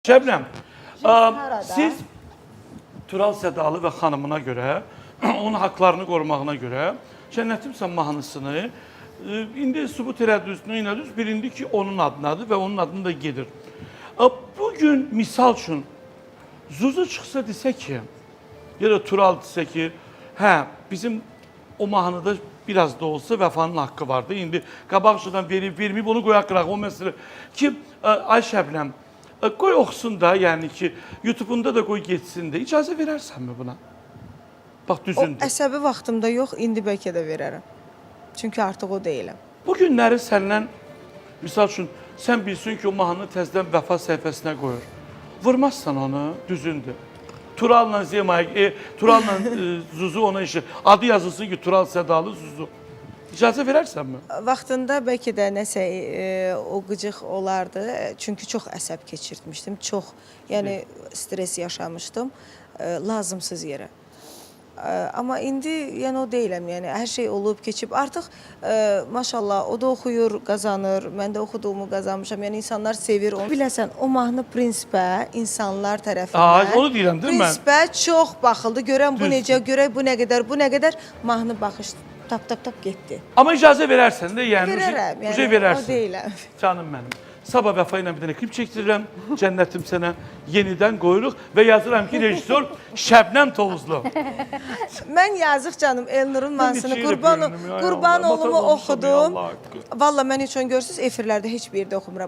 Şəbnəm, Harada? siz Tural Sədalı və xanımına görə, onun haqlarını qorumağına görə Cənnətimsən mahnısını indi sübut elədiniz, neyinədiniz? Bilindi ki, onun adınadır və onun adını da gedir. Bugün misal üçün Zuzu çıxsa desə ki, ya da Tural desə ki, hə, bizim o mahnıda biraz da olsa vəfanın haqqı vardı. İndi qabaqçıdan verməyib onu qoyaq qıraq o məsələ ki, ay Şəbnəm, qoy oxusun da, yəni ki, YouTube-unda da qoy geçsin də. İcazə verərsənmi buna? Bax, O düzündür. əsəbi vaxtımda yox, indi bəlkə də verərəm. Çünki artıq o deyiləm. Bu günləri səndən, misal üçün, sən bilsin ki, o mahnını təzdən vəfa səhifəsinə qoyur. Vurmazsan onu, düzündür. Tural'la Zemay, Tural'la Zuzu ona işi. Adı yazılsın ki, Tural Sədalı Zuzu. İcazə verərsənmi? Vaxtında bəlkə də nəsə o qıcıq olardı. Çünki çox əsəb keçirtmişdim. Çox, yəni stres yaşamışdım. Lazımsız yerə. Amma indi yəni o deyiləm, yəni hər şey olub, keçib. Artıq maşallah o da oxuyur, qazanır. Mən də oxuduğumu qazanmışam. Yəni insanlar sevir onu. Biləsən, o mahnı prinsipə insanlar tərəfindən. Onu deyirəm, deyil mi? Prinsipə çox baxıldı. Görən bu Düzdür. necə, görək bu nə qədər, bu nə qədər. Mahnı baxış tap getdi. Amma icazə verərsən də, yəni. Verərəm, yəni verərsən. o deyiləm. Canım mənim. Sabah Vəfa ilə bir dənə klip çəkdirirəm. Cənnətim sənə yenidən qoyuruq və yazıram ki, rejissor Şəbnəm Tovuzlu. Mən yazıq canım Elnurun mahnısını neçə yerə qurban bölünüm, ya qurban Allah, olumu matal olmuşam, ya oxudum. Allah haqqı. Valla mən heç onu görürsünüz efirlərdə heç bir yerdə oxumuram.